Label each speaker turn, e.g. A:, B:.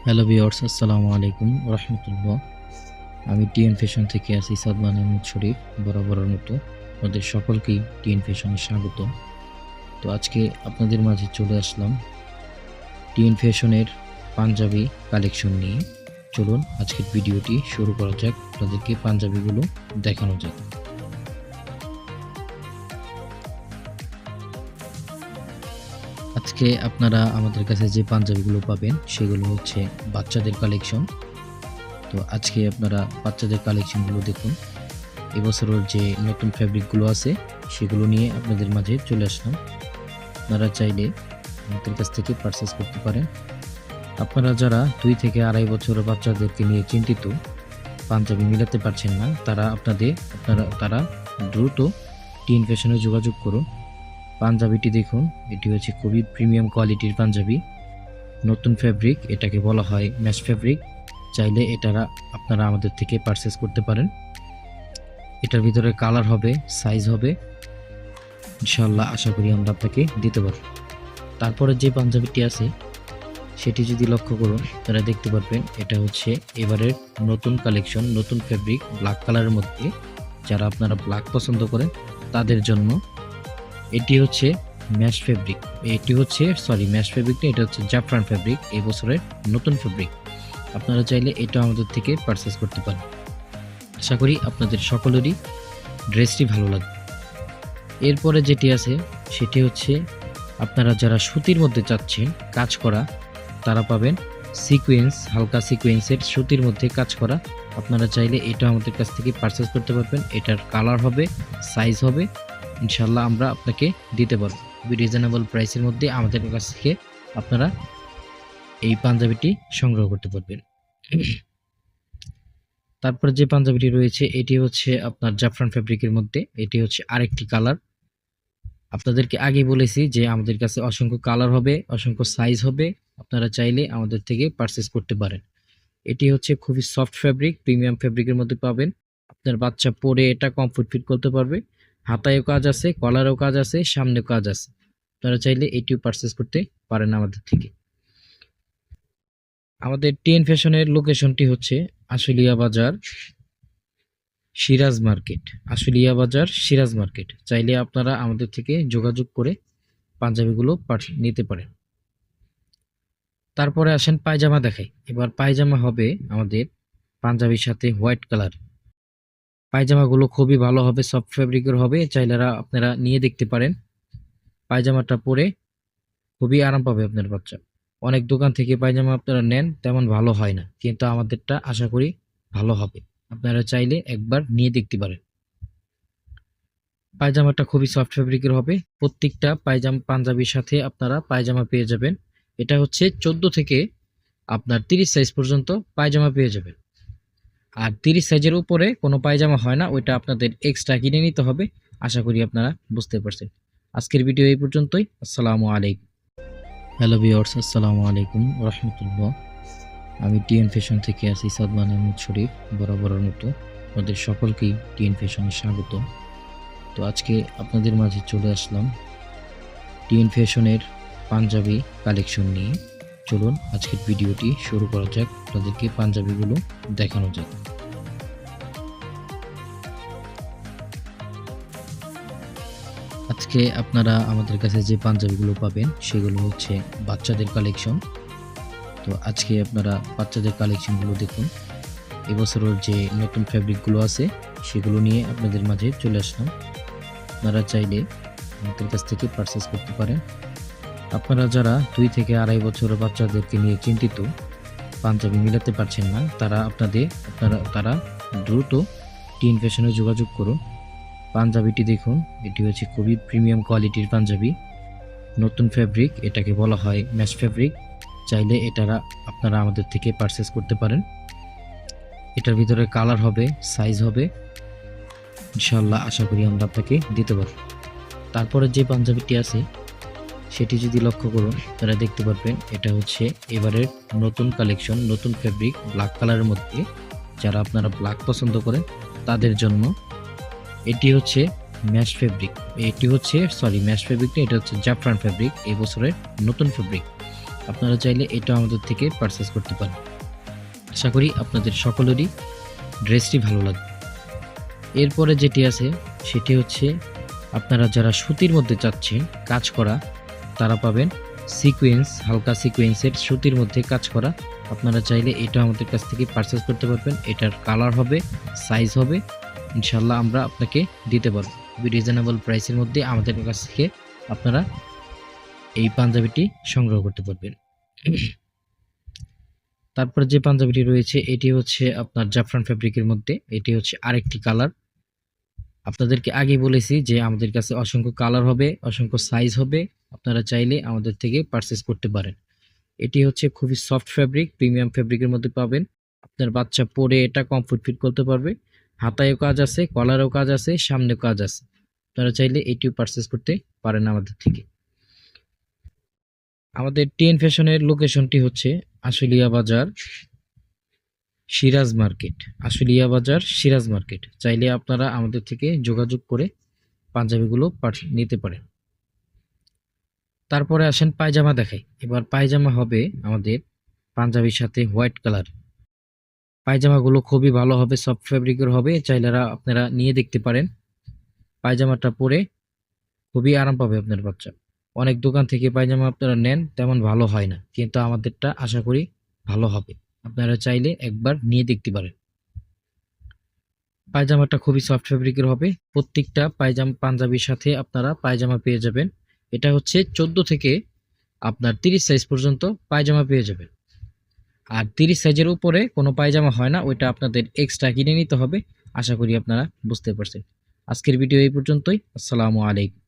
A: Hello viewers, আসসালামু আলাইকুম রাহমাতুল্লাহ। আমি টিএন ফ্যাশন থেকে আছি সাদমান আহমেদ শরীফ। বরাবরের মতো আপনাদের সকলকেই টিএন ফ্যাশনে স্বাগত। তো আজকে আপনাদের মাঝে চলে আসলাম টিএন ফ্যাশনের পাঞ্জাবি কালেকশন নিয়ে। চলুন আজকের ভিডিওটি শুরু করা যাক, আপনাদেরকে পাঞ্জাবিগুলো দেখানো যাক। আজকে আপনারা আমাদের কাছে যে পাঞ্জাবিগুলো পাবেন সেগুলো হচ্ছে বাচ্চাদের কালেকশন। তো আজকে আপনারা বাচ্চাদের কালেকশনগুলো দেখুন। এবছরের যে নতুন ফ্যাব্রিকগুলো আছে সেগুলো নিয়ে আপনাদের মাঝে চলে আসলাম। আপনারা চাইলে আমাদের কাছ থেকে পারচেস করতে পারেন। আপনারা যারা 2 থেকে 2.5 বছরের বাচ্চাদেরকে নিয়ে চিন্তিত, পাঞ্জাবি মিলাতে পারছেন না, তারা দ্রুত টিএন ফ্যাশনে যোগাযোগ করুন। পাঞ্জাবিটি দেখুন, এটি হচ্ছে খুবই প্রিমিয়াম কোয়ালিটির পাঞ্জাবি। নতুন ফ্যাব্রিক, এটাকে বলা হয় ম্যাশ ফ্যাব্রিক। চাইলে আপনারা আমাদের থেকে পারচেস করতে পারেন। এটার ভিতরে কালার হবে, সাইজ হবে, ইনশাআল্লাহ আশা করি আমরা আপনাকে দিতে পারব। তারপরে যে পাঞ্জাবিটি আছে সেটি যদি লক্ষ্য করুন, তারা দেখতে পারবেন এটা হচ্ছে এবারের নতুন কালেকশন, নতুন ফ্যাব্রিক, ব্ল্যাক কালারের মধ্যে। যারা আপনারা ব্ল্যাক পছন্দ করেন তাদের জন্য এটি হচ্ছে ম্যাশ ফ্যাব্রিক। ম্যাশ ফ্যাব্রিক না, এটা হচ্ছে জাফরান ফ্যাব্রিক, এই বছরের নতুন ফ্যাব্রিক। আপনারা চাইলে এটা আমাদের থেকে পারচেস করতে পারেন। আশা করি আপনাদের সকলেরই ড্রেসটি ভালো লাগবে। এরপরে যেটি আছে সেটি হচ্ছে আপনারা যারা সুতির মধ্যে চাচ্ছেন কাজ করা, তারা পাবেন সিকোয়েন্স, হালকা সিকোয়েন্সের সুতির মধ্যে কাজ করা। আপনারা চাইলে এটা আমাদের কাছ থেকে পারচেস করতে পারবেন। এটার কালার হবে, সাইজ হবে, ইনশাল্লাহ আমরা আপনাকে দিতে পারবো খুবই রিজনেবল প্রাইসের মধ্যে। আমাদের কাছ থেকে আপনারা এই পাঞ্জাবিটি সংগ্রহ করতে পারবেন। তারপরে যে পাঞ্জাবিটি রয়েছে এটি হচ্ছে আপনার জাফরান ফ্যাব্রিকের মধ্যে। এটি হচ্ছে আরেকটি কালার। আপনাদেরকে আগেই বলেছি যে আমাদের কাছে অসংখ্য কালার হবে, অসংখ্য সাইজ হবে। আপনারা চাইলে আমাদের থেকে পারচেস করতে পারেন। এটি হচ্ছে খুবই সফট ফ্যাব্রিক, প্রিমিয়াম ফ্যাব্রিকের মধ্যে পাবেন। আপনার বাচ্চা পরে এটা কমফোর্ট ফিল করতে পারবে। হাতায়ও কাজ আছে, কলারেও কাজ আছে, সামনেও কাজ আছে। আপনারা চাইলে এটিও পারচেস করতে পারেন আমাদের থেকে। আমাদের টিএন ফ্যাশনের লোকেশনটি হচ্ছে আশুলিয়া বাজার, সিরাজ মার্কেট। আশুলিয়া বাজার, সিরাজ মার্কেট। চাইলে আপনারা আমাদের থেকে যোগাযোগ করে পাঞ্জাবিগুলো নিতে পারেন। তারপরে আসেন পায়জামা দেখাই। এবার পায়জামা হবে আমাদের পাঞ্জাবির সাথে হোয়াইট কালার। পায়জামাগুলো খুবই ভালো হবে, সফট ফ্যাব্রিকের হবে। চাইলে আপনারা নিয়ে দেখতে পারেন। পায়জামাটা পরে খুবই আরাম পাবে আপনার বাচ্চা। অনেক দোকান থেকে পায়জামা আপনারা নেন, তেমন ভালো হয় না, কিন্তু আমাদেরটা আশা করি ভালো হবে। আপনারা চাইলে একবার নিয়ে দেখতে পারেন। পায়জামাটা খুবই সফট ফ্যাব্রিকের হবে। প্রত্যেকটা পাঞ্জাবির সাথে আপনারা পায়জামা পেয়ে যাবেন। এটা হচ্ছে 14 থেকে আপনার 30 সাইজ পর্যন্ত পায়জামা পেয়ে যাবেন। আর 30 সাইজের উপরে কোনো পায়জামা হয় না, ওইটা আপনাদের এক্সট্রা কিনে নিতে হবে। আশা করি আপনারা বুঝতে পারছেন। আজকের ভিডিও এই পর্যন্তই। আসসালামু আলাইকুম। হ্যালো ভিউয়ার্স, আসসালামু আলাইকুম রাহমাতুল্লাহ। আমি টিএন ফ্যাশন থেকে আছি সাদমান আহমেদ শরীফ। বরাবরের মতো আপনাদের সকলকেই টিএন ফ্যাশনে স্বাগত। তো আজকে আপনাদের মাঝে চলে আসলাম টিএন ফ্যাশনের পাঞ্জাবি কালেকশন নিয়ে। চলুন আজকের ভিডিওটি শুরু করা যাক, আপনাদেরকে পাঞ্জাবিগুলো দেখানো যাক। আজকে আপনারা আমাদের কাছে যে পাঞ্জাবিগুলো পাবেন সেগুলো হচ্ছে বাচ্চাদের কালেকশন। তো আজকে আপনারা বাচ্চাদের কালেকশনগুলো দেখুন। এবছরের যে নতুন ফ্যাব্রিকগুলো আছে সেগুলো নিয়ে আপনাদের মাঝে চলে আসলাম। আপনারা চাইলে আমাদের কাছ থেকে পারচেস করতে পারেন। আপনারা যারা 2 থেকে 2.5 বছরের বাচ্চাদেরকে নিয়ে চিন্তিত, পাঞ্জাবি মিলাতে পারছেন না, তারা দ্রুত টিএন ফ্যাশনে যোগাযোগ করুন। পাঞ্জাবিটি দেখুন, এটি হচ্ছে খুবই প্রিমিয়াম কোয়ালিটির পাঞ্জাবি। নতুন ফ্যাব্রিক, এটাকে বলা হয় ম্যাশ ফ্যাব্রিক। চাইলে আপনারা আমাদের থেকে পারচেস করতে পারেন। এটার ভিতরে কালার হবে, সাইজ হবে, ইনশাআল্লাহ আশা করি আমরা আপনাকে দিতে পারব। তারপরে যে পাঞ্জাবিটি আছে সেটি যদি লক্ষ্য করুন, তারা দেখতে পারবেন এটা হচ্ছে এবারের নতুন কালেকশন, নতুন ফ্যাব্রিক, ব্ল্যাক কালারের মধ্যে। যারা আপনারা ব্ল্যাক পছন্দ করেন তাদের জন্য এটি হচ্ছে ম্যাশ ফ্যাব্রিক। ম্যাশ ফ্যাব্রিক না, এটা হচ্ছে জাফরান ফ্যাব্রিক, এই বছরের নতুন ফ্যাব্রিক। আপনারা চাইলে এটা আমাদের থেকে পারচেস করতে পারেন। আশা করি আপনাদের সকলেরই ড্রেসটি ভালো লাগবে। এরপরে যেটি আছে সেটি হচ্ছে আপনারা যারা সুতির মধ্যে চাচ্ছেন কাজ করা, তারা পাবেন সিকোয়েন্স, হালকা সিকোয়েন্সের সুতির মধ্যে কাজ করা। আপনারা চাইলে এটা আমাদের কাছ থেকে পারচেস করতে পারবেন। এটার কালার হবে, সাইজ হবে, ইনশাল্লাহ আমরা আপনাকে দিতে পারবো খুবই রিজনেবল প্রাইসের মধ্যে। আমাদের কাছ থেকে আপনারা এই পাঞ্জাবিটি সংগ্রহ করতে পারবেন। তারপর যে পাঞ্জাবিটি রয়েছে এটি হচ্ছে আপনার জাফরান ফ্যাব্রিকের মধ্যে। এটি হচ্ছে আরেকটি কালার। আপনাদেরকে আগে বলেছি যে আমাদের কাছে অসংখ্য কালার হবে, অসংখ্য সাইজ হবে। আপনারা চাইলে আমাদের থেকে পারচেস করতে পারেন। এটি হচ্ছে খুবই সফট ফ্যাব্রিক, প্রিমিয়াম ফ্যাব্রিকের মধ্যে পাবেন। আপনার বাচ্চা পরে এটা কমফোর্ট ফিল করতে পারবে। হাতায়ও কাজ আছে, কলারেও কাজ আছে, সামনেও কাজ আছে। আপনারা চাইলে এটিও পারচেস করতে পারেন আমাদের থেকে। আমাদের টিএন ফ্যাশনের লোকেশনটি হচ্ছে আশুলিয়া বাজার, সিরাজ মার্কেট। আশুলিয়া বাজার, সিরাজ মার্কেট। চাইলে আপনারা আমাদের থেকে যোগাযোগ করে পাঞ্জাবিগুলো নিতে পারেন। তারপরে আসেন পায়জামা দেখাই। এবার পায়জামা হবে আমাদের পাঞ্জাবির সাথে হোয়াইট কালার। পায়জামাগুলো খুবই ভালো হবে, সফট ফ্যাব্রিকের হবে। চাইলে আপনারা নিয়ে দেখতে পারেন। পায়জামাটা পরে খুবই আরাম পাবে আপনার বাচ্চা। অনেক দোকান থেকে পায়জামা আপনারা নেন, তেমন ভালো হয় না, কিন্তু আমাদেরটা আশা করি ভালো হবে। আপনারা চাইলে একবার নিয়ে দেখতে পারেন। পায়জামাটা খুবই সফট ফ্যাব্রিকের হবে। প্রত্যেকটা পাঞ্জাবির সাথে আপনারা পায়জামা পেয়ে যাবেন। এটা হচ্ছে 14 থেকে আপনার 30 সাইজ পর্যন্ত পায়জামা পেয়ে যাবেন। আর 30 সাইজের উপরে কোনো পায়জামা হয় না, ওইটা আপনাদের এক্সট্রা কিনে নিতে হবে। আশা করি আপনারা বুঝতে পারছেন। আজকের ভিডিও এই পর্যন্তই। আসসালামু আলাইকুম।